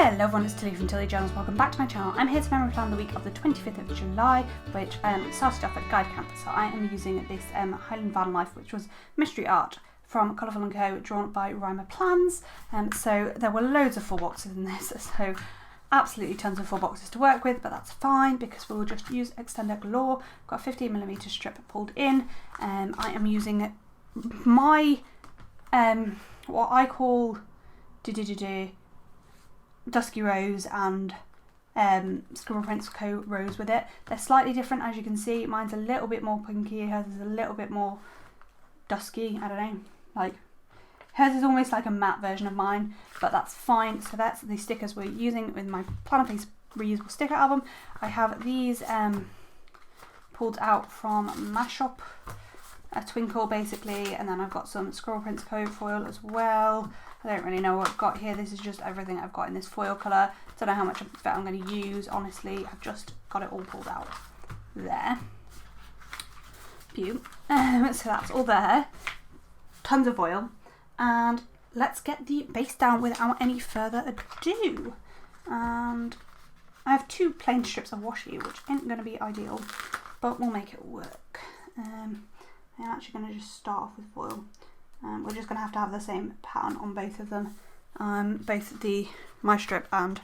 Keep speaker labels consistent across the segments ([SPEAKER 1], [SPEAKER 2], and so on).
[SPEAKER 1] Hello everyone, it's Tilly from Tilly Jones. Welcome back to my channel. I'm here to memory plan the week of the 25th of July, which started off at Guide Camp. So I am using this Highland van life, which was mystery art from Colourful and Co, drawn by Rhymer Plans. So there were loads of full boxes in this, so absolutely tons of full boxes to work with, but that's fine because we'll just use Extender Galore. Got a 15mm strip pulled in. I am using my what I call Dusky Rose and Scribble Prints Co Rose with it. They're slightly different, as you can see. Mine's a little bit more pinky, hers is a little bit more dusky. I don't know, like hers is almost like a matte version of mine, but that's fine. So that's the stickers we're using with my Planner Piece reusable sticker album. I have these pulled out from my shop, a twinkle basically, and then I've got some Scribble Prints Co foil as well. I don't really know what I've got here. This is just everything I've got in this foil colour. Don't know how much of it I'm going to use, honestly. I've just got it all pulled out there. Phew. So that's all there. Tons of foil. And let's get the base down without any further ado. And I have two plain strips of washi, which ain't going to be ideal, but we'll make it work. I'm actually going to just start off with foil. We're just going to have the same pattern on both of them, both my strip and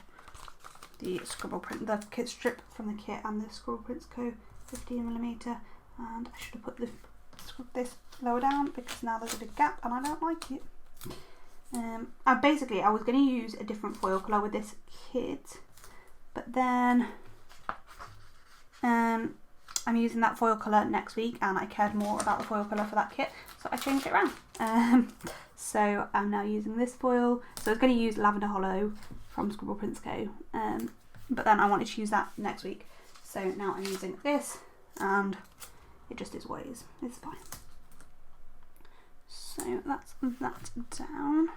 [SPEAKER 1] the Scribble Print, the kit strip from the kit and the Scribble Prints Co 15mm. And I should have put this lower down because now there's a big gap and I don't like it. I was going to use a different foil colour with this kit, but then I'm using that foil colour next week and I cared more about the foil colour for that kit, so I changed it around. So I'm now using this foil. So I was going to use Lavender Hollow from Scribble Prints Co, but then I wanted to use that next week. So now I'm using this and it just is what it is. It's fine. So that's that down.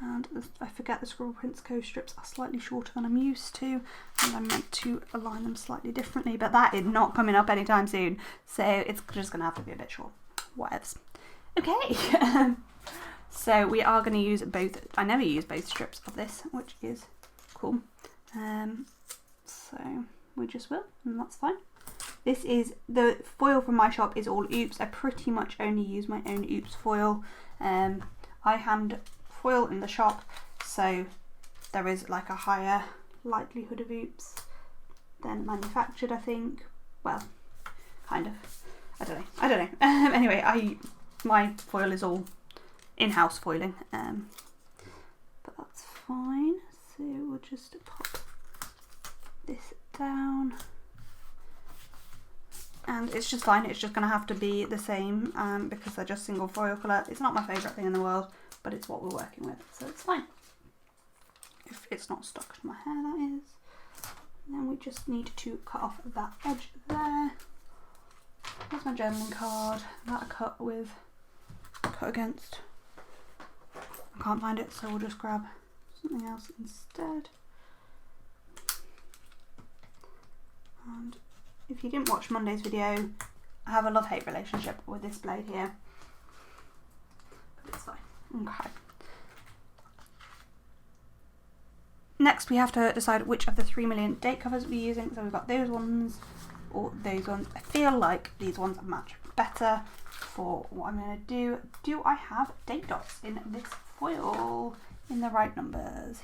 [SPEAKER 1] And I forget the Scribble Prints Co strips are slightly shorter than I'm used to, and I'm meant to align them slightly differently, but that is not coming up anytime soon, so it's just going to have to be a bit short. Whatevs. Okay, so we are going to use both. I never use both strips of this, which is cool. So we just will, and that's fine. This is the foil from my shop is all Oops. I pretty much only use my own Oops foil. I hand foil in the shop, so there is like a higher likelihood of Oops than manufactured, I think. Well, kind of. I don't know. Anyway, my foil is all in-house foiling, but that's fine. So we'll just pop this down, and it's just fine. It's just going to have to be the same because they're just single foil colour. It's not my favourite thing in the world, but it's what we're working with, so it's fine. If it's not stuck to my hair, that is. And then we just need to cut off that edge there. There's my journaling card that I cut against. I can't find it, so we'll just grab something else instead. And if you didn't watch Monday's video, I have a love-hate relationship with this blade here, but it's fine. Okay. Next we have to decide which of the 3 million date covers we're using. So we've got those ones or those ones. I feel like these ones match better for what I'm going to do. Do I have date dots in this foil in the right numbers?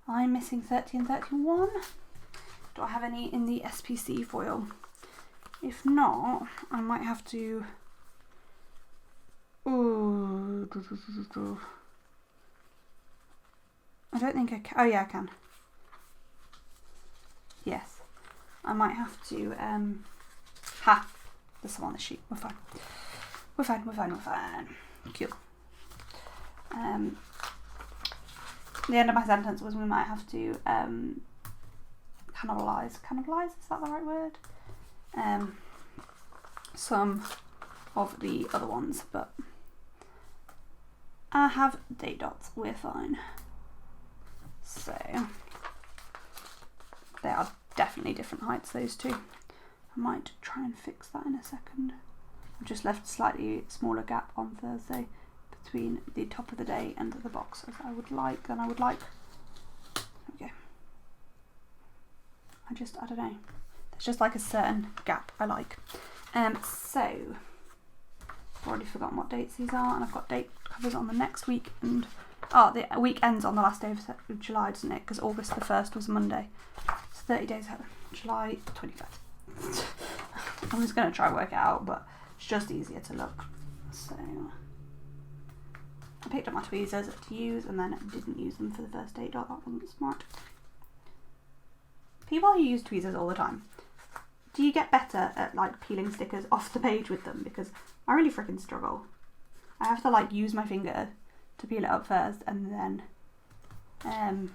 [SPEAKER 1] I'm missing 30 and 31. Do I have any in the SPC foil? If not, I might have to... Ooh. I don't think I can. Oh yeah, I can. Yes. I might have to, there's some on the sheet. We're fine. We're fine. Cool. The end of my sentence was we might have to, cannibalize, is that the right word? Some of the other ones, but I have date dots, we're fine. So they are definitely different heights, those two. I might try and fix that in a second. I've just left a slightly smaller gap on Thursday between the top of the day and the box as I would like, I don't know. There's just like a certain gap I like. So, I've already forgotten what dates these are, and I've got date covers on the next week, and the week ends on the last day of July, doesn't it? Because August the 1st was Monday. It's 30 days ahead. July 21st. I'm just going to try and work it out, but it's just easier to look. So, I picked up my tweezers to use and then didn't use them for the first date dot. That wasn't smart. People who use tweezers all the time, do you get better at like peeling stickers off the page with them? Because I really freaking struggle. I have to like use my finger to peel it up first and then and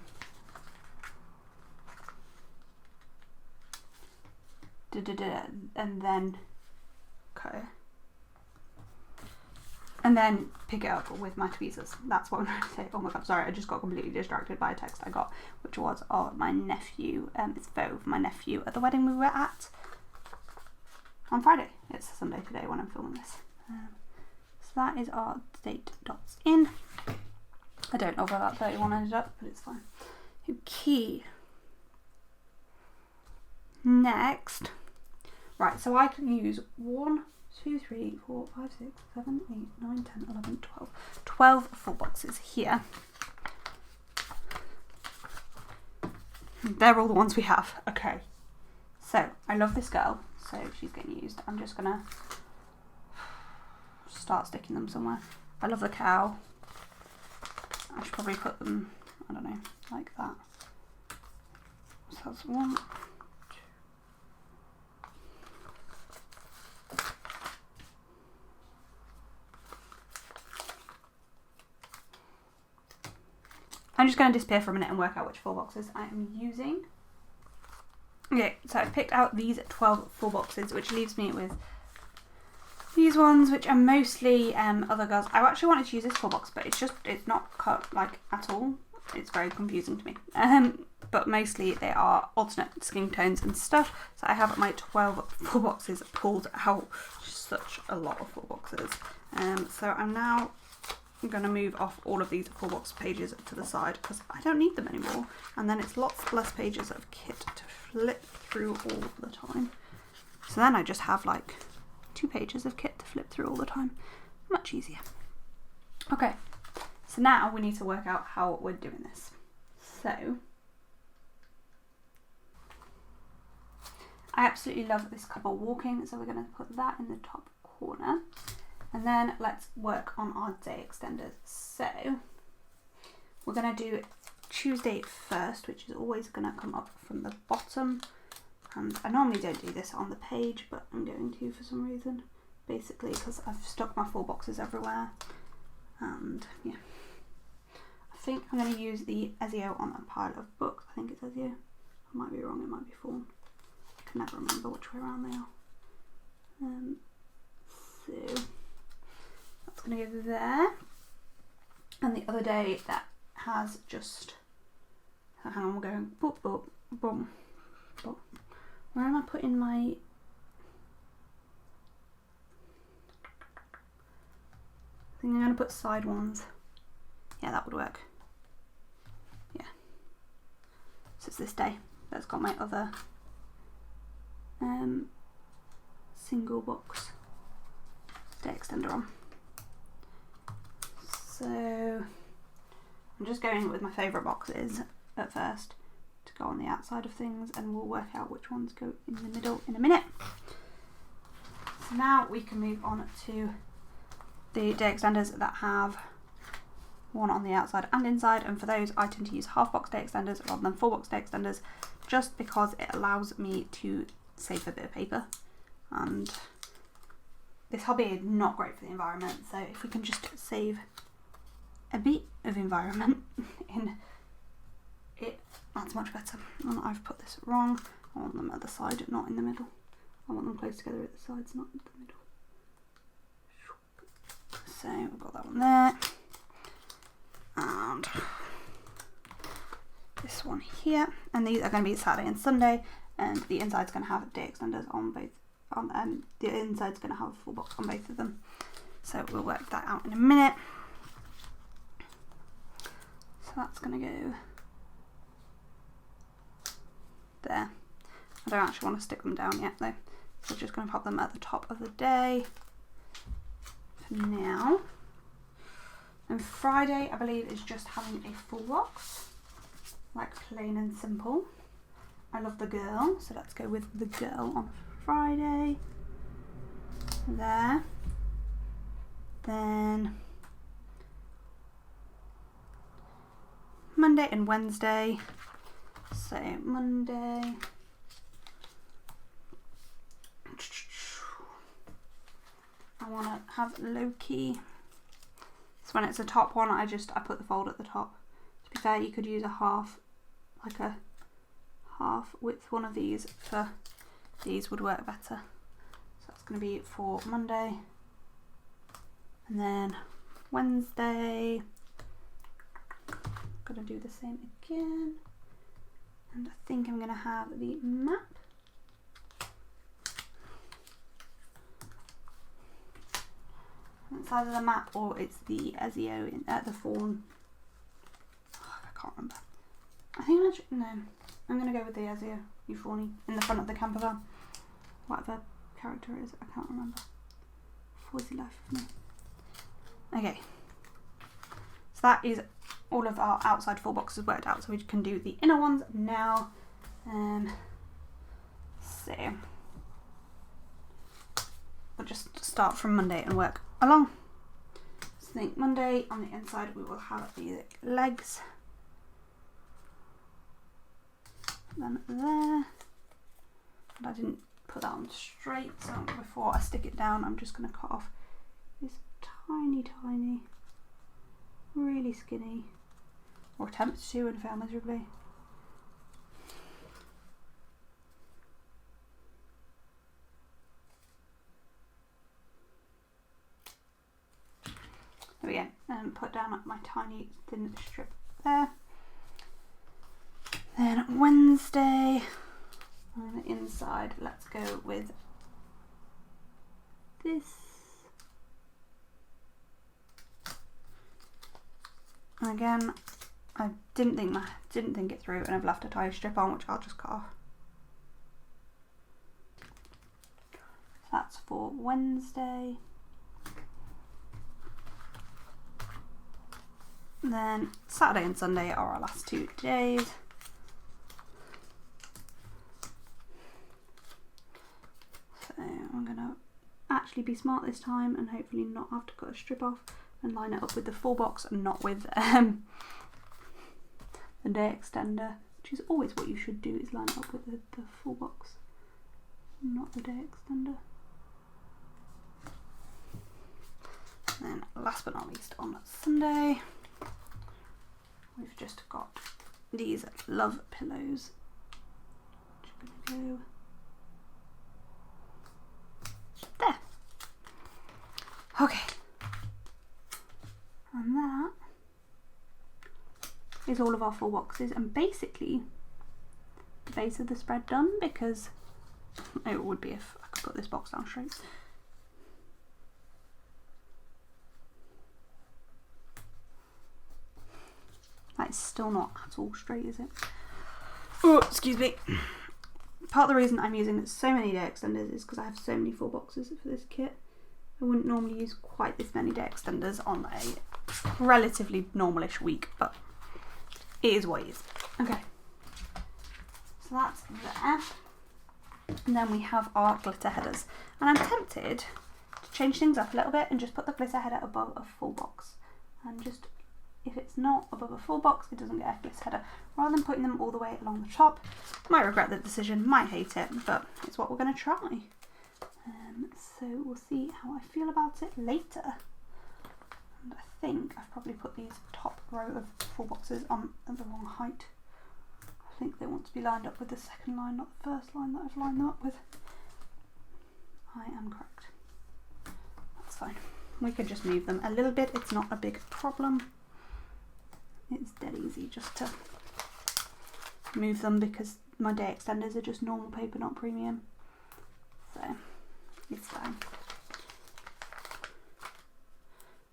[SPEAKER 1] then pick it up with my tweezers. That's what I'm trying to say. Oh my god, sorry, I just got completely distracted by a text I got, which was my nephew, it's fave, my nephew at the wedding we were at on Friday. It's Sunday today when I'm filming this. So that is our date dots in. I don't know where that 31 ended up, but it's fine. Okay. Next. Right, so I can use 1, 2, 3, 4, 5, 6, 7, 8, 9, 10, 11, 12. 12 full boxes here. They're all the ones we have. Okay. So, I love this girl, so she's getting used. I'm just gonna start sticking them somewhere. I love the cow. I should probably put them, I don't know, like that. So that's 1. I'm just going to disappear for a minute and work out which 4 boxes I am using. Okay, so I've picked out these 12 full boxes, which leaves me with these ones, which are mostly other girls. I actually wanted to use this 4 box, but it's not cut like at all. It's very confusing to me. But mostly they are alternate skin tones and stuff. So I have my 12 full boxes pulled out. Such a lot of full boxes. So I'm now going to move off all of these full box pages to the side because I don't need them anymore. And then it's lots less pages of kit to flip through all the time. So then I just have like 2 pages of kit to flip through all the time. Much easier. Okay, so now we need to work out how we're doing this. So, I absolutely love this couple walking, so we're going to put that in the top corner. And then let's work on our day extenders. So, we're going to do Tuesday first, which is always going to come up from the bottom. And I normally don't do this on the page, but I'm going to for some reason. Basically because I've stuck my 4 boxes everywhere. And yeah. I think I'm going to use the Ezio on a pile of books. I think it's Ezio. I might be wrong, it might be Fawn. I can never remember which way around they are. So that's going to go there. And the other day that has just, hang on, we're going boom, boom, boom, boom. Where am I putting my, I think I'm going to put side ones. Yeah, that would work. Yeah. So it's this day that's got my other single box day extender on. So I'm just going with my favourite boxes at first to go on the outside of things, and we'll work out which ones go in the middle in a minute. So now we can move on to the day extenders that have one on the outside and inside, and for those I tend to use half box day extenders rather than full box day extenders, just because it allows me to save a bit of paper, and this hobby is not great for the environment, so if we can just save a bit of environment in it, that's much better. And I've put this wrong. I want them at the side, not in the middle. I want them close together at the sides, not in the middle. So we've got that one there. And this one here. And these are going to be Saturday and Sunday. And the inside's going to have day extenders on both. The inside's going to have a full box on both of them. So we'll work that out in a minute. So that's going to go there. I don't actually want to stick them down yet though. So I'm just going to pop them at the top of the day for now. And Friday, I believe, is just having a full box, like plain and simple. I love the girl, so let's go with the girl on Friday. There. Then Monday and Wednesday. So Monday. I want to have low-key. So when it's a top one, I put the fold at the top. To be fair, you could use a half, like a half width one of these for these would work better. So that's going to be for Monday. And then Wednesday, I'm going to do the same again. And I think I'm going to have the map. It's either the map or it's the Ezio the fawn. Oh, I can't remember. I think I'm going to go with the Ezio Euphony in the front of the camper van. Whatever character it is, I can't remember. For the life of me. Okay. So that is all of our outside full boxes worked out. So we can do the inner ones now. So we'll just start from Monday and work along. So I think Monday on the inside we will have the legs. Then there. And I didn't put that on straight, so before I stick it down I'm just going to cut off this tiny, really skinny, or attempt to and fail miserably. There we go, and put down my tiny thin strip there. Then Wednesday on the inside, let's go with this. And again, I didn't think it through, and I've left a tie strip on, which I'll just cut off. That's for Wednesday. Then Saturday and Sunday are our last 2 days. So I'm going to actually be smart this time and hopefully not have to cut a strip off and line it up with the full box and not with the day extender, which is always what you should do, is line it up with the full box, not the day extender. And then last but not least, on Sunday we've just got these love pillows. Just gonna go there. Okay. And that is all of our full boxes, and basically the base of the spread done, because it would be if I could put this box down straight. That is still not at all straight, is it? Oh, excuse me. Part of the reason I'm using so many day extenders is because I have so many full boxes for this kit. I wouldn't normally use quite this many day extenders on a relatively normalish week, but it is what it is. Okay, so that's there. And then we have our glitter headers. And I'm tempted to change things up a little bit and just put the glitter header above a full box. And just, if it's not above a full box, it doesn't get a glitter header. Rather than putting them all the way along the top. Might regret the decision, might hate it, but it's what we're going to try. So we'll see how I feel about it later. And I think I've probably put these top row of full boxes on at the wrong height. I think they want to be lined up with the second line, not the first line that I've lined them up with. I am correct. That's fine. We could just move them a little bit. It's not a big problem. It's dead easy just to move them because my day extenders are just normal paper, not premium. So it's fine.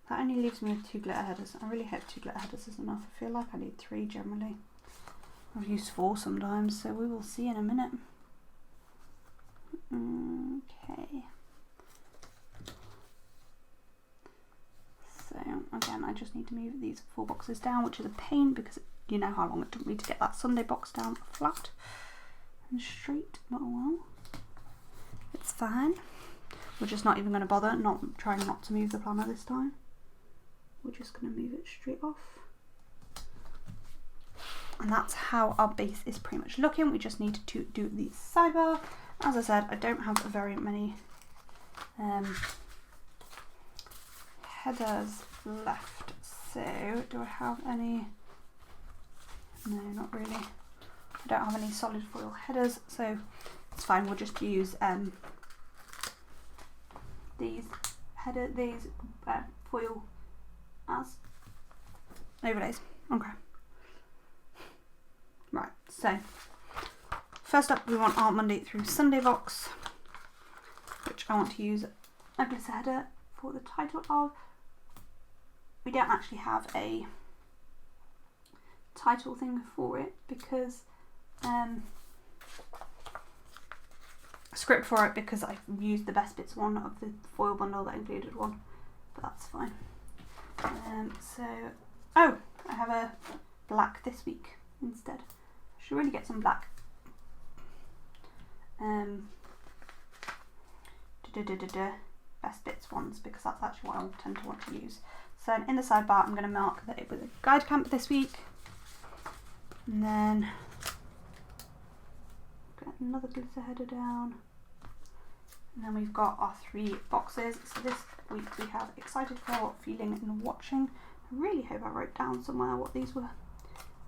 [SPEAKER 1] That only leaves me with 2 glitter headers. I really hope 2 glitter headers is enough. I feel like I need 3 generally. I've used 4 sometimes, so we will see in a minute. Okay. So again, I just need to move these 4 boxes down, which is a pain because you know how long it took me to get that Sunday box down flat and straight, but oh well, it's fine. We're just not even going to bother, trying not to move the planner this time. We're just going to move it straight off. And that's how our base is pretty much looking. We just need to do the sidebar. As I said, I don't have very many headers left. So do I have any? No, not really. I don't have any solid foil headers, so it's fine. We'll just use these foil as overlays. Okay. Right, so first up we want our Monday through Sunday box, which I want to use a glitter header for the title of. We don't actually have a title thing for it because script for it because I've used the best bits one of the foil bundle that included one, but that's fine. Oh, I have a black this week instead. I should really get some black. Best bits ones because that's actually what I tend to want to use. So in the sidebar, I'm going to mark that it was a guide camp this week, and then get another glitter header down, and then we've got our 3 boxes. So this week we have excited for, feeling and watching. I really hope I wrote down somewhere what these were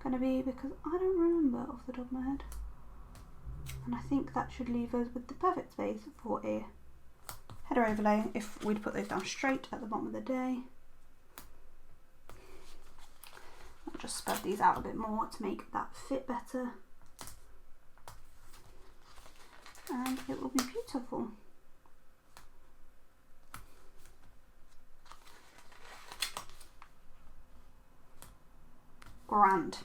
[SPEAKER 1] going to be because I don't remember off the top of my head, and I think that should leave us with the perfect space for a header overlay if we'd put those down straight at the bottom of the day. I'll just spread these out a bit more to make that fit better, and it will be beautiful. Grand.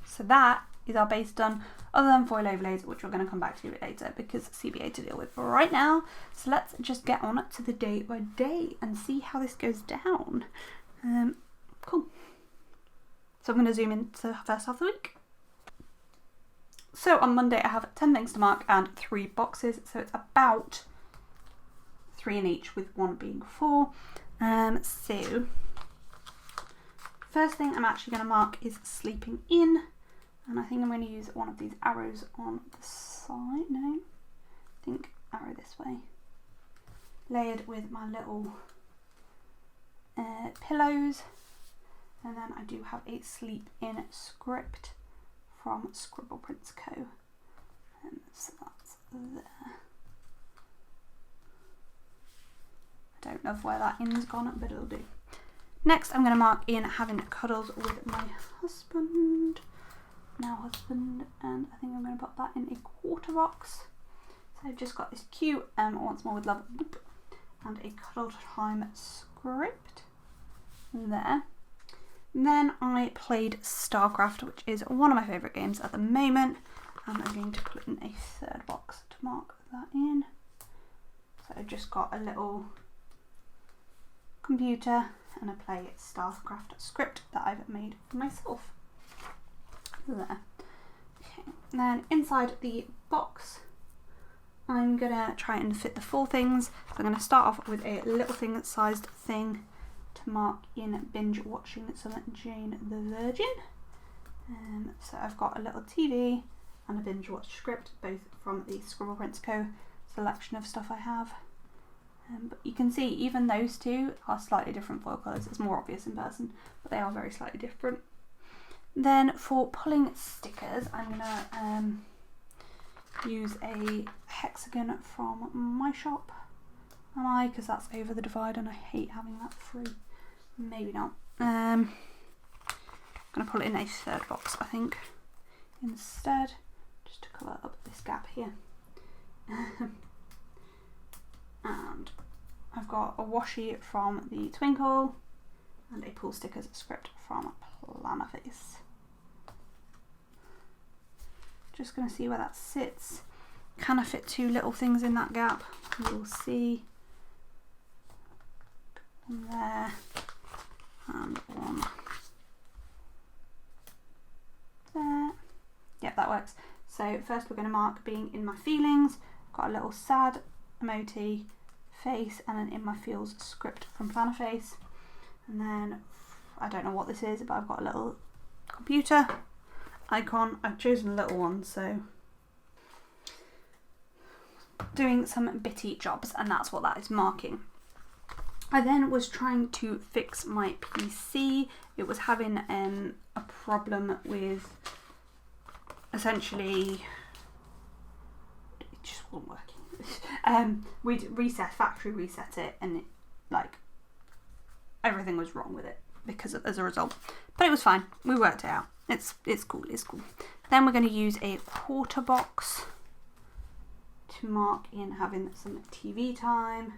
[SPEAKER 1] So that is our base done, other than foil overlays, which we're going to come back to later because CBA to deal with right now. So let's just get on to the day by day and see how this goes down. Cool. So I'm going to zoom into the first half of the week. So on Monday I have 10 things to mark and 3 boxes, so it's about 3 in each with 1 being 4. So first thing I'm actually going to mark is sleeping in, and I think I'm going to use one of these arrows on the side. No, I think arrow this way, layered with my little pillows. And then I do have a sleep in script from Scribble Prints Co. So that's there. I don't know where that in's gone, but it'll do. Next I'm going to mark in having cuddles with my husband, and I think I'm going to put that in a quarter box. So I've just got this cute Once More with Love and a cuddle time script there. Then I played StarCraft, which is one of my favourite games at the moment, and I'm going to put in a 3rd box to mark that in. So I've just got a little computer and I play StarCraft script that I've made for myself. There. Okay. And then inside the box, I'm going to try and fit the 4 things. So I'm going to start off with a little thing sized thing to mark in binge watching some Jane the Virgin. So I've got a little TV and a binge watch script, both from the Scribble Prints Co. selection of stuff I have. But you can see even those 2 are slightly different foil colours. It's more obvious in person, but they are very slightly different. Then for pulling stickers, I'm going to use a hexagon from my shop. Am I? Because that's over the divide and I hate having that free. Maybe not. I'm going to pull it in a 3rd box, I think, instead, just to cover up this gap here. And I've got a washi from the Twinkle and a pull stickers script from Planner Face. Just going to see where that sits. Can I fit 2 little things in that gap? We'll see. One there and one there. Yep, that works. So first we're going to mark being in my feelings. Got a little sad emoji face and an in my feels script from Planner Face. And then I don't know what this is, but I've got a little computer icon. I've chosen a little one, so doing some bitty jobs, and that's what that is marking. I then was trying to fix my PC. It was having a problem with, essentially, it just wasn't working. We'd factory reset it, and it, like, everything was wrong with it as a result. But it was fine. We worked it out. It's cool. It's cool. Then we're going to use a quarter box to mark in having some TV time.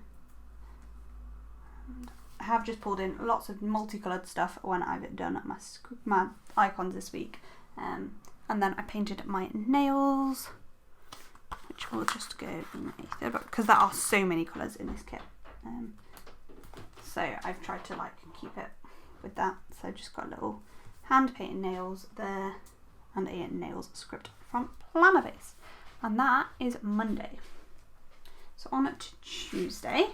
[SPEAKER 1] And I have just pulled in lots of multicoloured stuff when I've done my icons this week. And then I painted my nails, which will just go in a third box because there are so many colours in this kit. So I've tried to like keep it with that. So I've just got a little hand painted nails there and a nails script from Planner Face. And that is Monday. So on to Tuesday.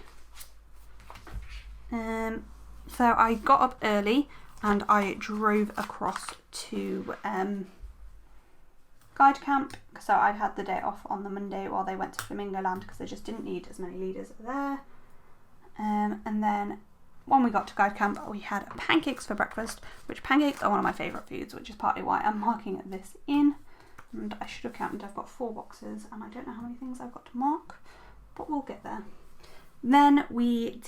[SPEAKER 1] So I got up early and I drove across to guide camp. So I'd had the day off on the Monday while they went to Flamingo Land because they just didn't need as many leaders there. And then when we got to guide camp, we had pancakes for breakfast, which pancakes are one of my favourite foods, which is partly why I'm marking this in. And I should have counted, I've got 4 boxes and I don't know how many things I've got to mark, but we'll get there. Then we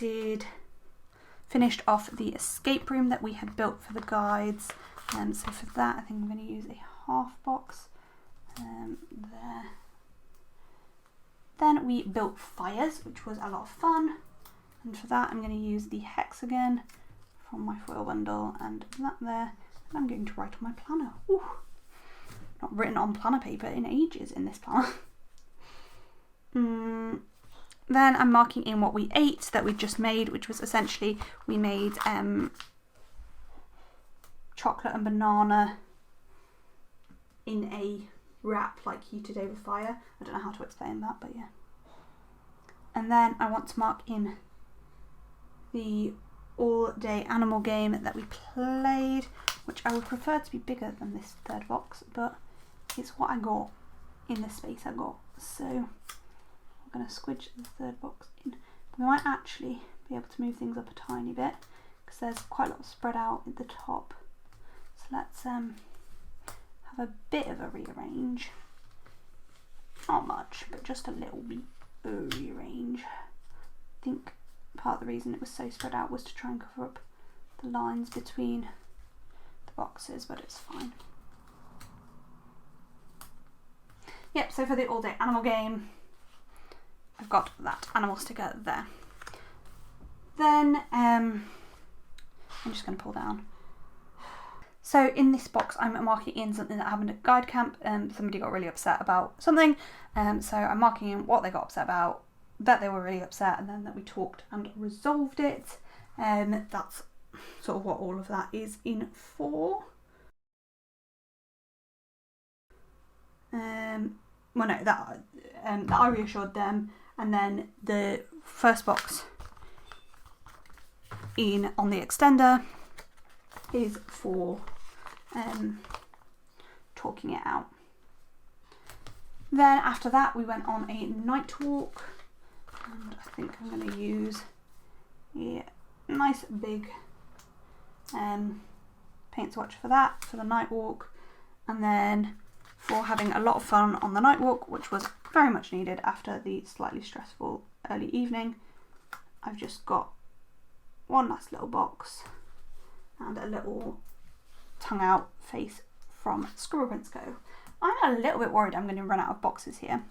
[SPEAKER 1] finished off the escape room that we had built for the guides. So for that, I think I'm going to use a half box there. Then we built fires, which was a lot of fun. And for that, I'm going to use the hexagon from my foil bundle and that there. And I'm going to write on my planner. Ooh. Not written on planner paper in ages in this planner. Then I'm marking in what we ate that we just made, which was essentially we made chocolate and banana in a wrap, like heated over fire. I don't know how to explain that, but yeah. And then I want to mark in the all-day animal game that we played, which I would prefer to be bigger than this third box, but it's what I got in the space I got. So I'm going to squidge the third box in. We might actually be able to move things up a tiny bit because there's quite a lot spread out at the top. So let's have a bit of a rearrange. Not much, but just a little bit of rearrange. I think part of the reason it was so spread out was to try and cover up the lines between the boxes, but it's fine. Yep, so for the all-day animal game, I've got that animal sticker there. Then I'm just going to pull down. So in this box, I'm marking in something that happened at guide camp. Somebody got really upset about something. So I'm marking in what they got upset about, that they were really upset, and then that we talked and resolved it. That's sort of what all of that is in for. Well, no, that I reassured them, and then the first box on the extender is for talking it out. Then after that, we went on a night walk, and I think I'm going to use a nice big paint swatch for that, for the night walk, and then for having a lot of fun on the night walk, which was very much needed after the slightly stressful early evening. I've just got one last little box and a little tongue out face from Scribble Prints Co. I'm a little bit worried I'm going to run out of boxes here,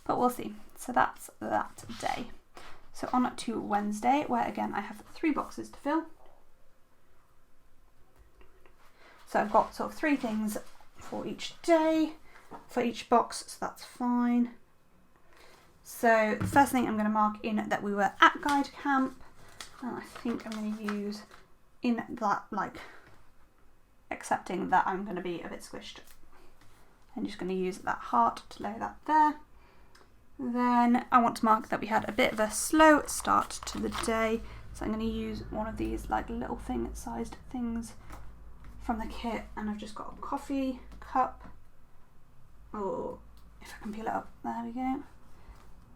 [SPEAKER 1] but we'll see. So that's that day. So on to Wednesday, where again I have 3 boxes to fill. So I've got sort of 3 things for each day, for each box, so that's fine. So the first thing I'm going to mark in that we were at guide camp, and I think I'm going to use in that, like, accepting that I'm going to be a bit squished. I'm just going to use that heart to lay that there. Then I want to mark that we had a bit of a slow start to the day. So I'm going to use one of these like little thing-sized things from the kit, and I've just got a coffee cup. Oh, if I can peel it up, there we go.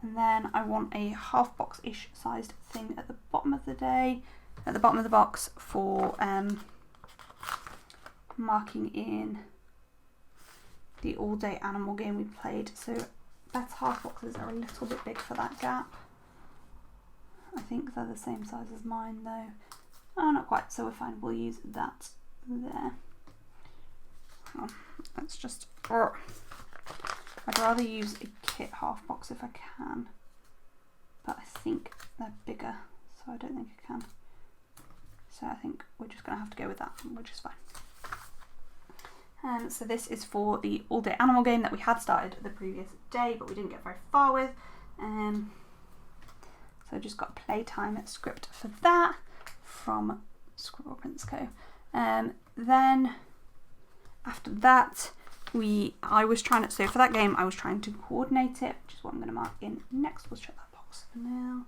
[SPEAKER 1] And then I want a half box-ish sized thing at the bottom of the day, at the bottom of the box for marking in the all-day animal game we played. So Beth's half boxes are a little bit big for that gap. I think they're the same size as mine though. Oh, not quite, so we're fine. We'll use that there. Oh, let's just... I'd rather use a kit half box if I can, but I think they're bigger, so I don't think I can. So I think we're just going to have to go with that, which is fine. So this is for the all-day animal game that we had started the previous day, but we didn't get very far with. So I just got a playtime script for that from Scribble Prints Co. Then after that, I was trying to, so for that game I was trying to coordinate it, which is what I'm going to mark in next. We'll check that box for now.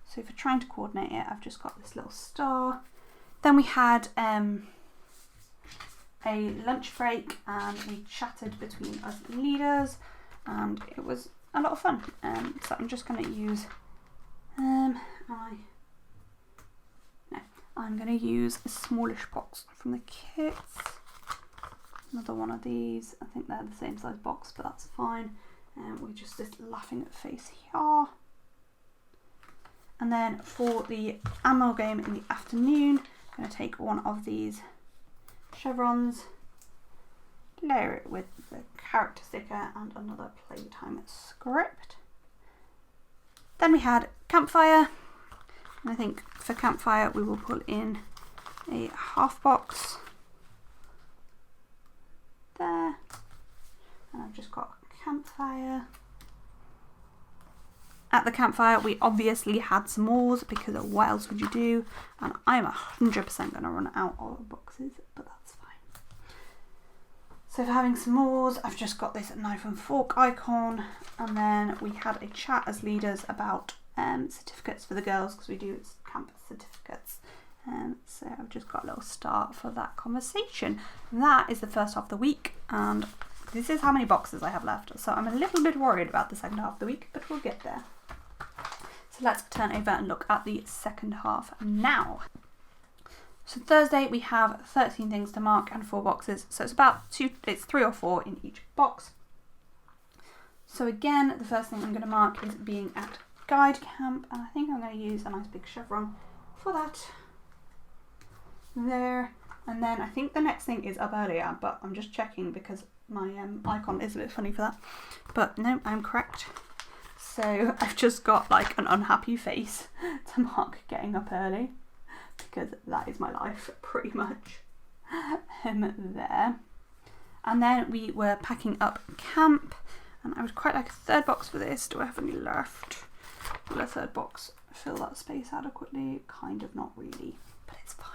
[SPEAKER 1] So for trying to coordinate it, I've just got this little star. Then we had a lunch break and we chatted between us leaders, and it was a lot of fun. So I'm just going to use I'm going to use a smallish box from the kits. Another one of these. I think they're the same size box, but that's fine. We're just this laughing face here. And then for the animal game in the afternoon, I'm going to take one of these chevrons, layer it with the character sticker and another playtime script. Then we had campfire, and I think for campfire we will pull in a half box there, and I've just got a campfire. At the campfire we obviously had s'mores, because what else would you do, and I'm 100% going to run out of boxes, but that's fine. So for having s'mores, I've just got this knife and fork icon, and then we had a chat as leaders about certificates for the girls, because we do camp certificates. So I've just got a little start for that conversation. That is the first half of the week, and this is how many boxes I have left. So I'm a little bit worried about the second half of the week, but we'll get there. So let's turn over and look at the second half now. So Thursday we have 13 things to mark and 4 boxes. So it's 3 or 4 in each box. So again, the first thing I'm going to mark is being at guide camp, and I think I'm going to use a nice big chevron for that. There, and then I think the next thing is up earlier, but I'm just checking because my icon is a bit funny for that, but no, I'm correct. So I've just got like an unhappy face to mark getting up early, because that is my life pretty much. There, and then we were packing up camp, and I would quite like a third box for this. Do I have any left? Will a third box fill that space adequately? Kind of, not really, but it's fine.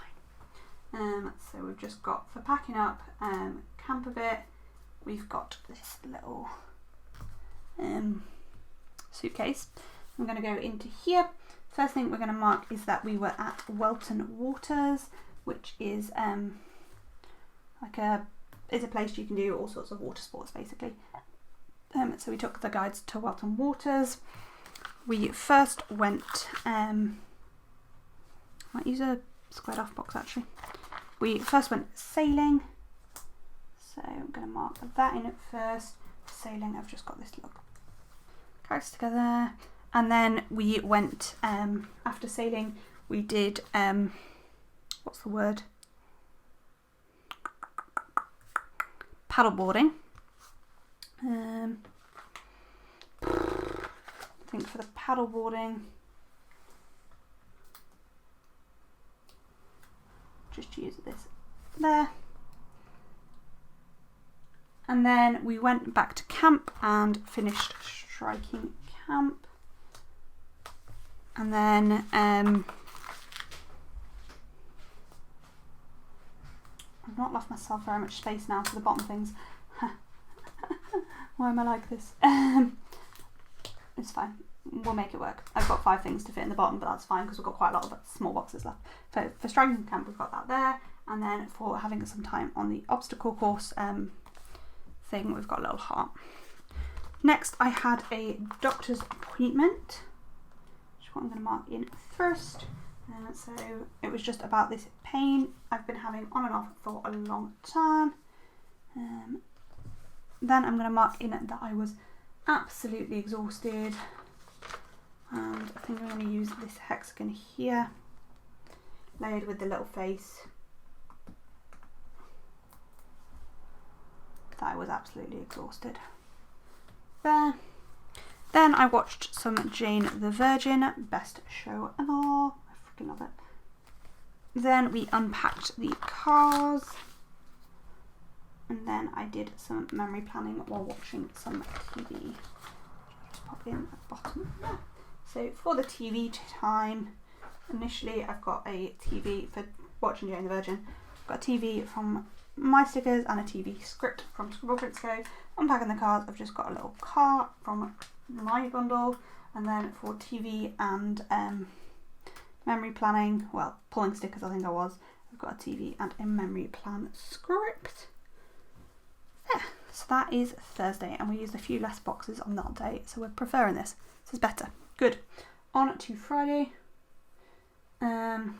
[SPEAKER 1] So we've just got, for packing up camp a bit, we've got this little suitcase. I'm going to go into here. First thing we're going to mark is that we were at Welton Waters, which is is a place you can do all sorts of water sports basically. So we took the guides to Welton Waters. We first went, might use a squared off box actually. We first went sailing, so I'm going to mark that in at first. For sailing, I've just got this little character together, and then we went, after sailing, we did, what's the word? Paddleboarding. I think for the paddleboarding, just use this there. And then we went back to camp and finished striking camp. And then I've not left myself very much space now for the bottom things. Why am I like this? It's fine. We'll make it work. I've got 5 things to fit in the bottom, but that's fine because we've got quite a lot of small boxes left. For striking camp, we've got that there. And then for having some time on the obstacle course thing, we've got a little heart. Next, I had a doctor's appointment, which is what I'm going to mark in first. So it was just about this pain I've been having on and off for a long time. Then I'm going to mark in that I was absolutely exhausted. And I think I'm going to use this hexagon here, layered with the little face. That I was absolutely exhausted. There. Then I watched some Jane the Virgin, best show ever. I freaking love it. Then we unpacked the cars. And then I did some memory planning while watching some TV. Just pop in at the bottom there. So for the TV time, initially I've got a TV for watching Jane the Virgin. I've got a TV from My Stickers and a TV script from Colourful. Unpacking the cars, I've just got a little card from my bundle. And then for TV and memory planning, well, pulling stickers I think I was, I've got a TV and a memory plan script. Yeah, so that is Thursday, and we used a few less boxes on that day, so we're preferring this. This is better. Good. On to Friday. I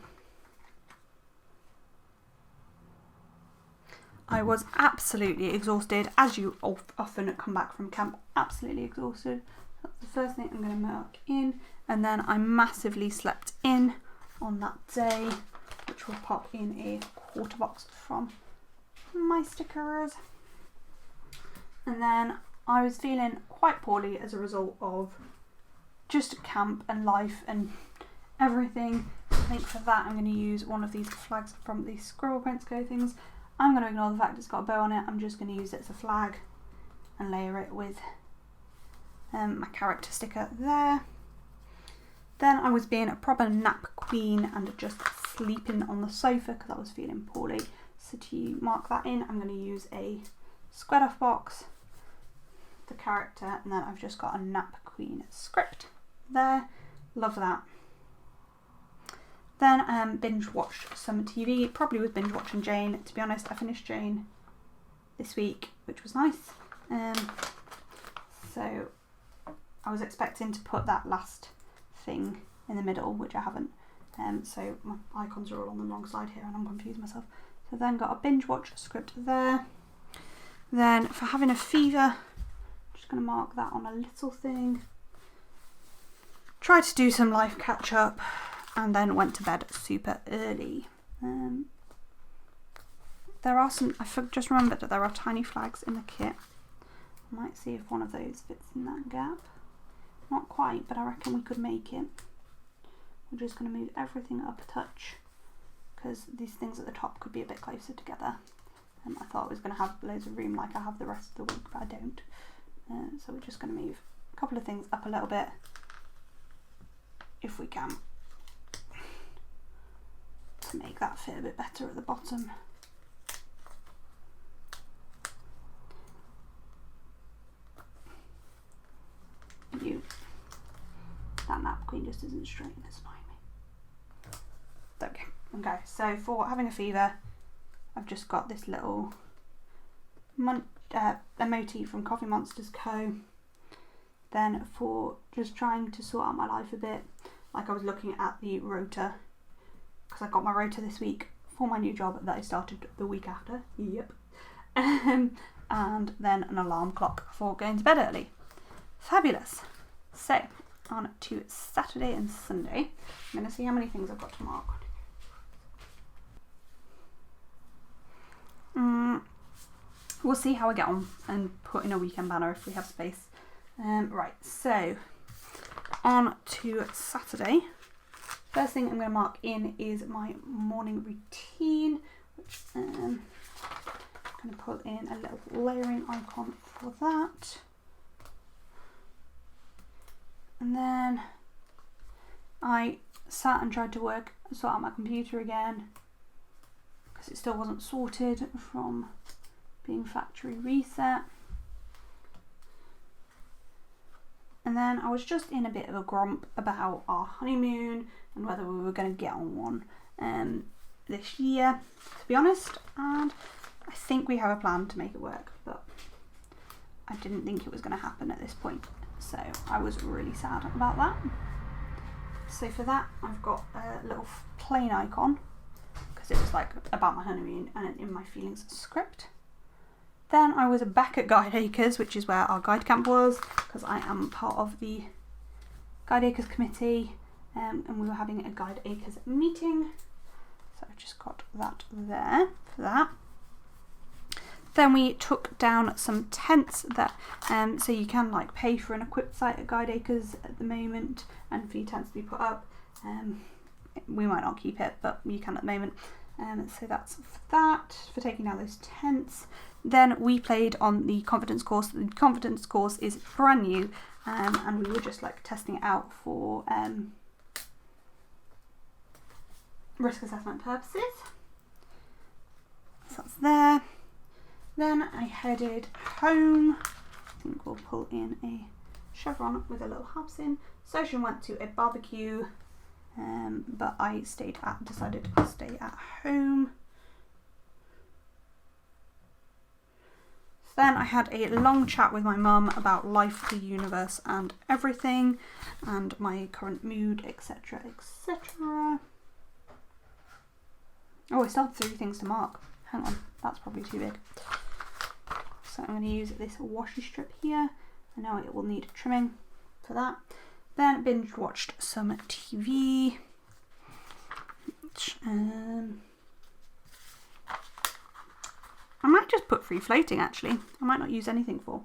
[SPEAKER 1] was absolutely exhausted, as you often come back from camp, absolutely exhausted. That's the first thing I'm going to mark in, and then I massively slept in on that day, which will pop in a quarter box from My Stickers. And then I was feeling quite poorly as a result of just camp and life and everything. I think for that I'm going to use one of these flags from the Squirrel Prince Co things. I'm going to ignore the fact it's got a bow on it. I'm just going to use it as a flag and layer it with my character sticker there. Then I was being a proper nap queen and just sleeping on the sofa because I was feeling poorly. So to mark that in, I'm going to use a squared off box, the character, and then I've just got a nap queen script there. Love that. Then binge watched some TV. Probably was binge watching Jane. To be honest, I finished Jane this week, which was nice. So I was expecting to put that last thing in the middle, which I haven't. So my icons are all on the wrong side here and I'm confused myself. So then got a binge watch script there. Then for having a fever, I'm just going to mark that on a little thing. Tried to do some life catch up and then went to bed super early. There are some, I just remembered that there are tiny flags in the kit. I might see if one of those fits in that gap. Not quite, but I reckon we could make it. We're just going to move everything up a touch because these things at the top could be a bit closer together. I thought I was going to have loads of room like I have the rest of the week, but I don't. So we're just going to move a couple of things up a little bit if we can to make that fit a bit better at the bottom. That nap queen just isn't straight and it's annoying me. Okay, so for having a fever, I've just got this little emoji from Coffee Monsters Co. Then for just trying to sort out my life a bit, like I was looking at the rota, because I got my rota this week for my new job that I started the week after. Yep. And then an alarm clock for going to bed early. Fabulous. So on to Saturday and Sunday. I'm going to see how many things I've got to mark. We'll see how I get on and put in a weekend banner if we have space. Right, so on to Saturday. First thing I'm going to mark in is my morning routine, which I'm going to put in a little layering icon for that. And then I sat and tried to sort out my computer again because it still wasn't sorted from being factory reset. And then I was just in a bit of a grump about our honeymoon and whether we were going to get on one this year, to be honest. And I think we have a plan to make it work, but I didn't think it was going to happen at this point. So I was really sad about that. So for that, I've got a little plain icon because it was like about my honeymoon and in my feelings script. Then I was back at Guide Acres, which is where our guide camp was, because I am part of the Guide Acres committee, and we were having a Guide Acres meeting. So I've just got that there for that. Then we took down some tents that, so you can like pay for an equipped site at Guide Acres at the moment, and for your tents to be put up. We might not keep it, but you can at the moment. So that's for that, for taking down those tents. Then we played on the confidence course. The confidence course is brand new, and we were just like testing it out for risk assessment purposes. So that's there. Then I headed home. I think we'll pull in a chevron with a little hubs in. Social went to a barbecue, but I decided to stay at home. Then I had a long chat with my mum about life, the universe and everything, and my current mood, etc, etc. Oh, I still have 3 things to mark. Hang on, that's probably too big. So I'm going to use this washi strip here. I know it will need trimming for that. Then binge watched some TV. Which, I might just put free floating actually. I might not use anything for.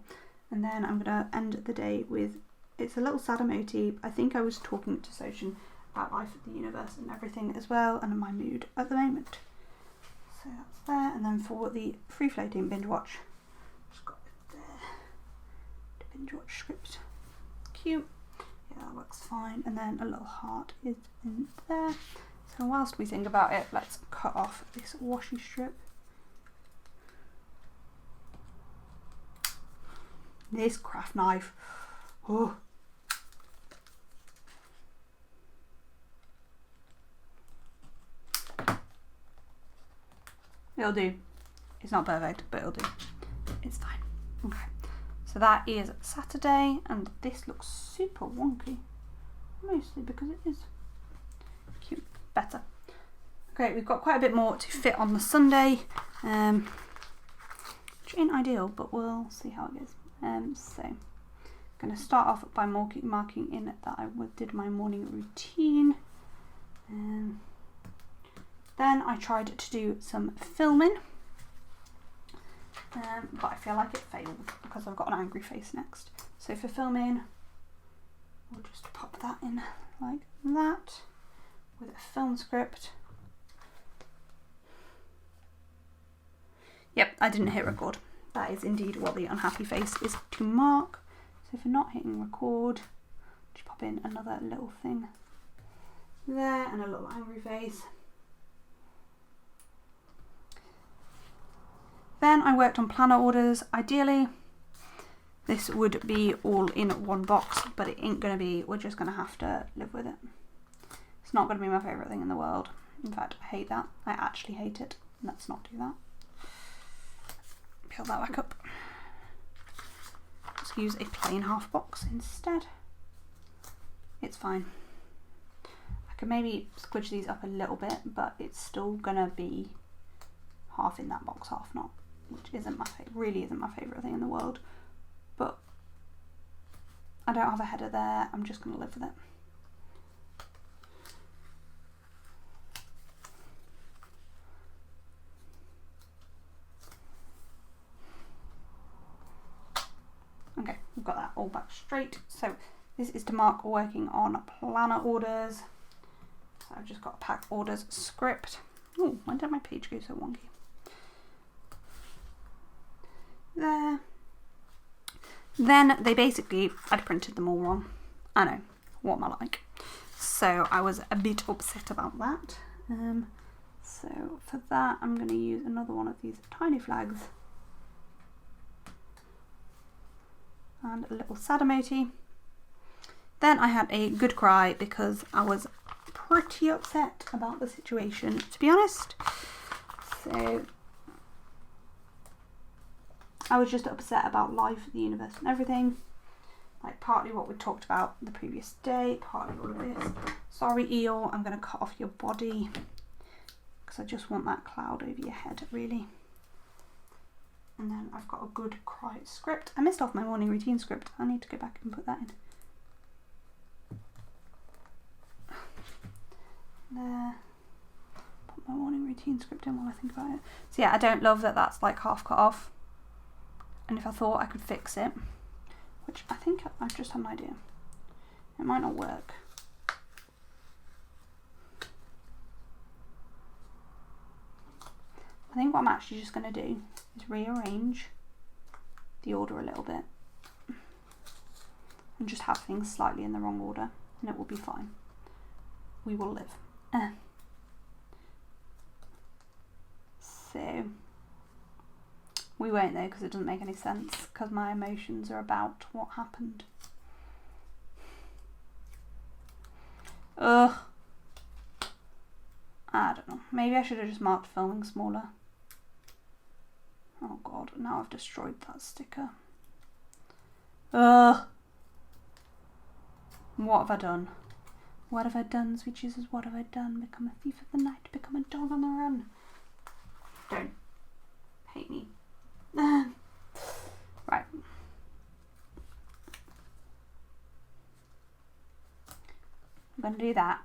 [SPEAKER 1] And then I'm going to end the day with, it's a little sadder motif. I think I was talking to Soshin about life, the universe and everything as well, and my mood at the moment. So that's there. And then for the free floating binge watch, just got it there. The binge watch script. Cute. Yeah, that works fine. And then a little heart is in there. So whilst we think about it, let's cut off this washi strip. This craft knife. Oh. It'll do. It's not perfect, but it'll do. It's fine. Okay. So that is Saturday, and this looks super wonky. Mostly because it is cute. Better. Okay, we've got quite a bit more to fit on the Sunday. Which ain't ideal, but we'll see how it goes. So I'm going to start off by marking in that I did my morning routine. Then I tried to do some filming, but I feel like it failed because I've got an angry face next. So for filming, we'll just pop that in like that with a film script. Yep, I didn't hit record. That is indeed what the unhappy face is to mark. So for not hitting record, just pop in another little thing there and a little angry face. Then I worked on planner orders. Ideally, this would be all in one box, but it ain't going to be. We're just going to have to live with it. It's not going to be my favourite thing in the world. In fact, I hate that. I actually hate it. Let's not do that. Peel that back up. Let's use a plain half box instead. It's fine. I can maybe squidge these up a little bit, but it's still gonna be half in that box, half not, which isn't my really isn't my favourite thing in the world. But I don't have a header there. I'm just gonna live with it. Okay, we've got that all back straight. So this is to mark working on planner orders. So I've just got a pack orders script. Oh, why did my page go so wonky? There. Then they basically, I'd printed them all wrong. I know, what am I like? So I was a bit upset about that. So for that, I'm going to use another one of these tiny flags and a little sad emoji. Then I had a good cry because I was pretty upset about the situation, to be honest. So I was just upset about life, the universe and everything. Like partly what we talked about the previous day, partly all of this. Sorry eel, I'm going to cut off your body because I just want that cloud over your head really. And then I've got a good cry script. I missed off my morning routine script. I need to go back and put that in. There. Put my morning routine script in while I think about it. So yeah, I don't love that that's like half cut off. And if I thought I could fix it, which I think I've just had an idea. It might not work. I think what I'm actually just going to do is rearrange the order a little bit and just have things slightly in the wrong order and it will be fine. We will live. So we won't though because it doesn't make any sense because my emotions are about what happened. Ugh. I don't know. Maybe I should have just marked filming smaller. Oh god, now I've destroyed that sticker. Ugh. What have I done? What have I done, sweet Jesus? What have I done? Become a thief of the night, become a dog on the run. Don't hate me. Right. I'm going to do that.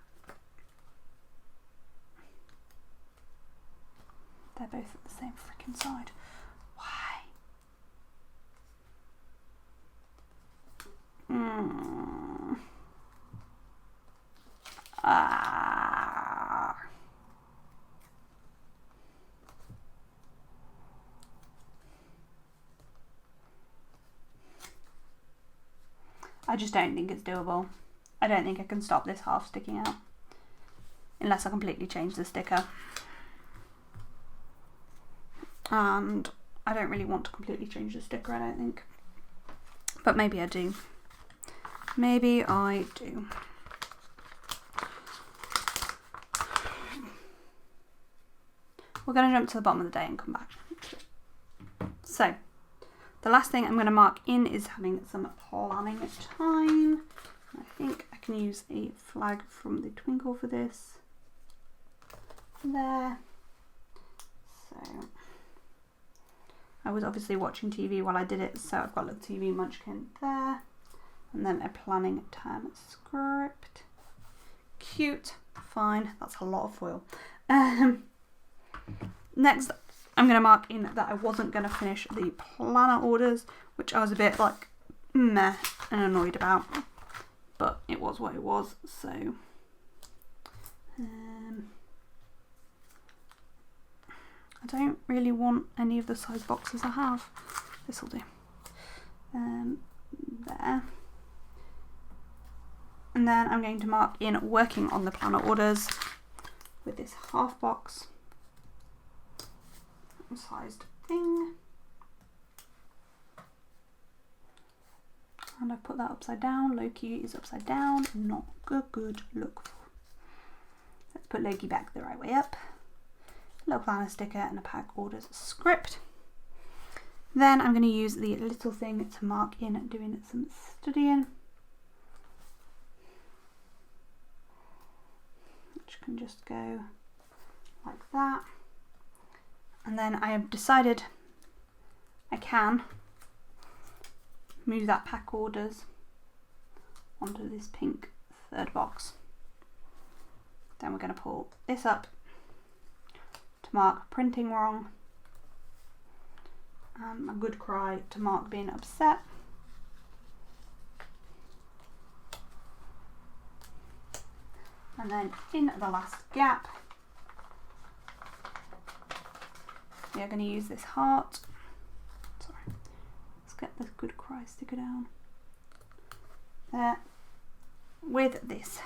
[SPEAKER 1] They're both at the same freaking side. Why? I just don't think it's doable. I don't think I can stop this half sticking out unless I completely change the sticker. And I don't really want to completely change the sticker, I don't think. But maybe I do. Maybe I do. We're going to jump to the bottom of the day and come back. So, the last thing I'm going to mark in is having some planning time. I think I can use a flag from the Twinkle for this. There. So, I was obviously watching TV while I did it, so I've got a little TV munchkin there. And then a planning time script. Cute. Fine. That's a lot of foil. Next, I'm going to mark in that I wasn't going to finish the planner orders, which I was a bit like meh and annoyed about. But it was what it was, so... I don't really want any of the size boxes I have. This will do. There. And then I'm going to mark in working on the planner orders with this half box sized thing. And I've put that upside down. Loki is upside down. Not a good look. Let's put Loki back the right way up. A little planner sticker and a pack orders script. Then I'm going to use the little thing to mark in doing some studying. Which can just go like that. And then I have decided I can move that pack orders onto this pink third box. Then we're going to pull this up to mark printing wrong, and a good cry to mark being upset. And then in the last gap, we are going to use this heart. Sorry, let's get the good cry sticker down there, with this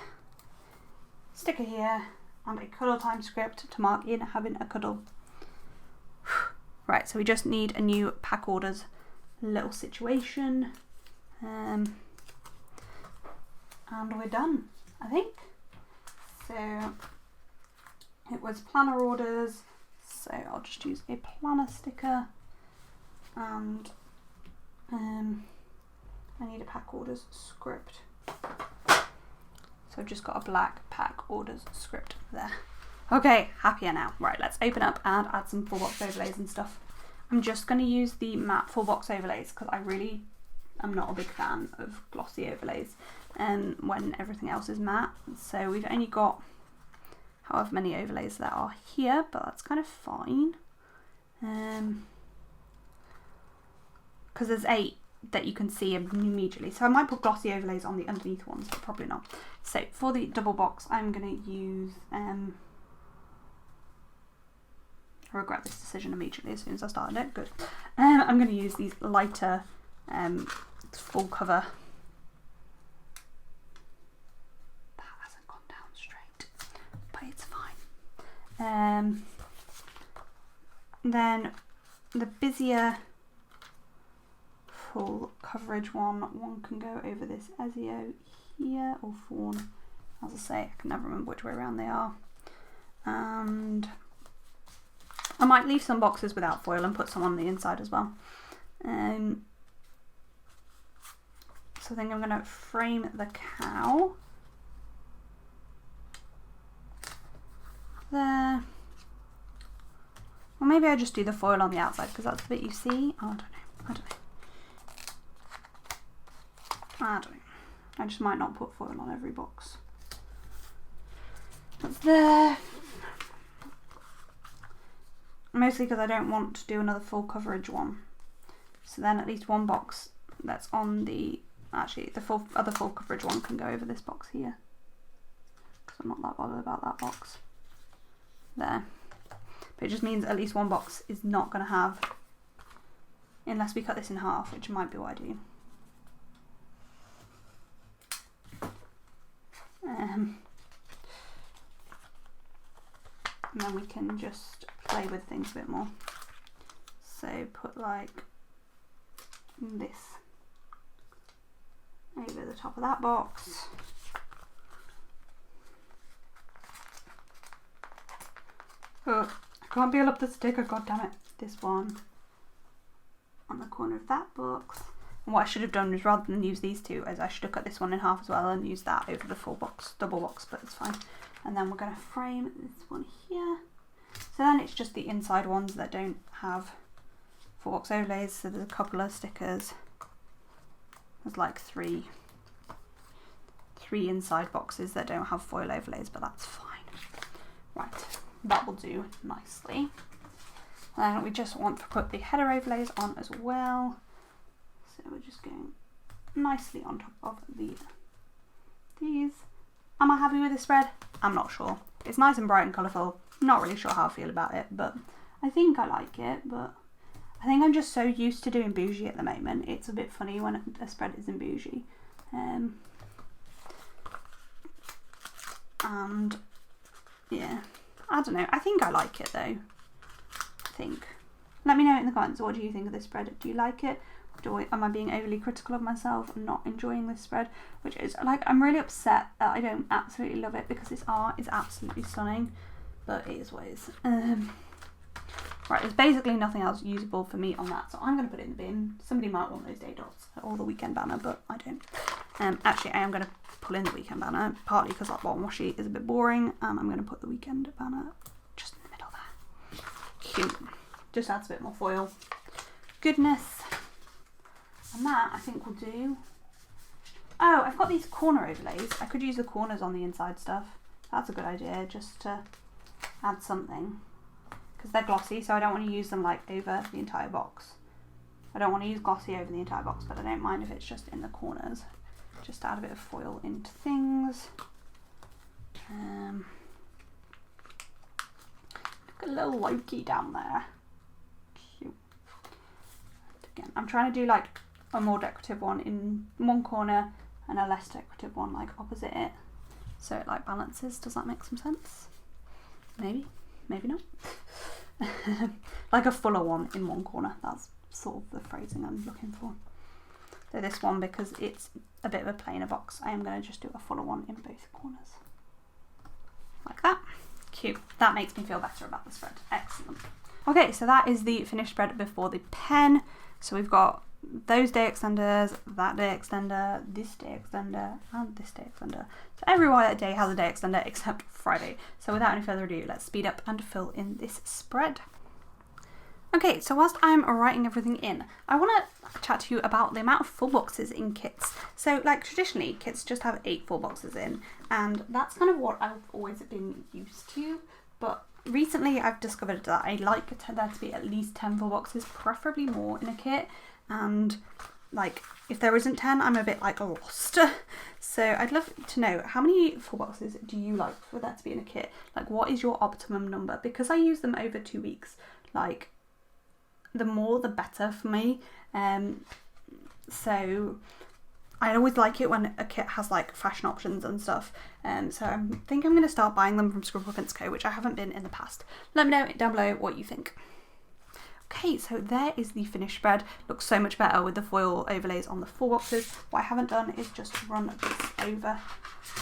[SPEAKER 1] sticker here and a cuddle time script to mark in having a cuddle. Right, so we just need a new pack orders little situation. And we're done, I think. So it was planner orders, so I'll just use a planner sticker, and I need a pack orders script. So I've just got a black pack orders script there. Okay, happier now. Right, let's open up and add some full box overlays and stuff. I'm just going to use the matte full box overlays because I really am not a big fan of glossy overlays when everything else is matte. So we've only got however many overlays there are here, but that's kind of fine. Because there's 8 that you can see immediately. So I might put glossy overlays on the underneath ones, but probably not. So for the double box, I'm going to use... I regret this decision immediately as soon as I started it. Good. I'm going to use these lighter full cover. That hasn't gone down straight, but it's fine. Then the busier full coverage one can go over this Ezio here, or fawn. As I say, I can never remember which way around they are. And I might leave some boxes without foil and put some on the inside as well. So I think I'm going to frame the cow there. Or maybe I just do the foil on the outside because that's the bit you see. Oh, I don't know. I just might not put foil on every box. That's there. Mostly because I don't want to do another full coverage one. So then at least one box that's on the... Actually, the other full coverage one can go over this box here. Because I'm not that bothered about that box. There. But it just means at least one box is not going to have... Unless we cut this in half, which might be what I do. And then we can just play with things a bit more. So put like this over the top of that box. Oh, I can't peel up the sticker, god damn it. This one on the corner of that box. And what I should have done is, rather than use these two, is I should have cut this one in half as well and use that over the full box, double box, but it's fine. And then we're going to frame this one here. So then it's just the inside ones that don't have full box overlays. So there's a couple of stickers. There's like three inside boxes that don't have foil overlays, but that's fine. Right, that will do nicely. And we just want to put the header overlays on as well. So we're just going nicely on top of these. Am I happy with this spread? I'm not sure. It's nice and bright and colourful. Not really sure how I feel about it, but I think I like it. But I think I'm just so used to doing bougie at the moment. It's a bit funny when a spread isn't bougie. And yeah, I don't know. I think I like it though. I think. Let me know in the comments, what do you think of this spread? Do you like it? Am I being overly critical of myself and not enjoying this spread? Which is, like, I'm really upset that I don't absolutely love it because this art is absolutely stunning, but it is what it is. Right, there's basically nothing else usable for me on that, so I'm going to put it in the bin. Somebody might want those day dots or the weekend banner, but I don't. Actually, I am going to pull in the weekend banner, partly because that bottom washi is a bit boring, and I'm going to put the weekend banner just in the middle there. Cute. Just adds a bit more foil. Goodness. And that, I think, will do. Oh, I've got these corner overlays. I could use the corners on the inside stuff. That's a good idea, just to add something. Because they're glossy, so I don't want to use them like over the entire box. I don't want to use glossy over the entire box, but I don't mind if it's just in the corners. Just to add a bit of foil into things. Look at little Loki down there. Cute. Again, I'm trying to do like a more decorative one in one corner and a less decorative one like opposite it, so it like balances. Does that make some sense? Maybe, maybe not. Like a fuller one in one corner, that's sort of the phrasing I'm looking for. So this one, because it's a bit of a plainer box, I am going to just do a fuller one in both corners. Like that. Cute. That makes me feel better about the spread. Excellent. Okay, so that is the finished spread before the pen. So we've got those day extenders, that day extender, this day extender, and this day extender. So every day has a day extender except Friday. So without any further ado, let's speed up and fill in this spread. Okay, so whilst I'm writing everything in, I want to chat to you about the amount of full boxes in kits. So like traditionally, kits just have 8 full boxes in, and that's kind of what I've always been used to. But recently I've discovered that I like there to be at least 10 full boxes, preferably more in a kit. And like if there isn't 10, I'm a bit like lost. So I'd love to know, how many full boxes do you like for there to be in a kit? Like what is your optimum number? Because I use them over 2 weeks, like the more the better for me. So I always like it when a kit has like fashion options and stuff. So I think I'm going to start buying them from Colourful Co, which I haven't been in the past. Let me know down below what you think. Okay, so there is the finished spread. Looks so much better with the foil overlays on the full boxes. What I haven't done is just run this over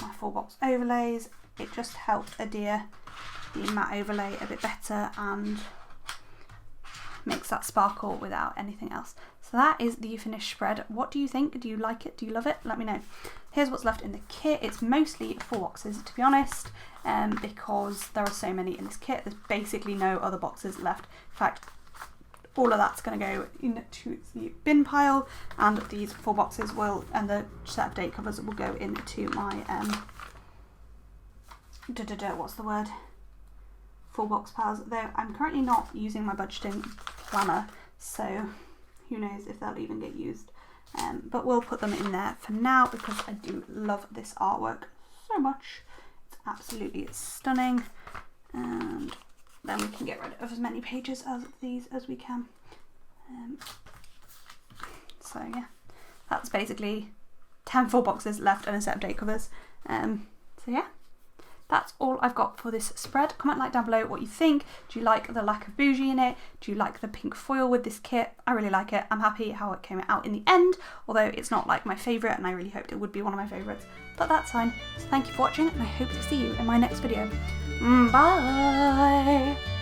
[SPEAKER 1] my full box overlays. It just helped adhere the matte overlay a bit better and makes that sparkle without anything else. So that is the finished spread. What do you think? Do you like it? Do you love it? Let me know. Here's what's left in the kit. It's mostly full boxes, to be honest, because there are so many in this kit. There's basically no other boxes left. In fact, all of that's going to go into the bin pile, and these full boxes will, and the set of date covers will go into my what's the word? Full box piles. Though I'm currently not using my budgeting planner, so who knows if they'll even get used. But we'll put them in there for now because I do love this artwork so much. It's absolutely stunning, and then we can get rid of as many pages of these as we can. So yeah, that's basically 10 full boxes left and a set of date covers. So yeah, that's all I've got for this spread. Comment like down below what you think. Do you like the lack of bougie in it? Do you like the pink foil with this kit? I really like it. I'm happy how it came out in the end, although it's not like my favourite, and I really hoped it would be one of my favourites, but that's fine. So thank you for watching, and I hope to see you in my next video. Bye!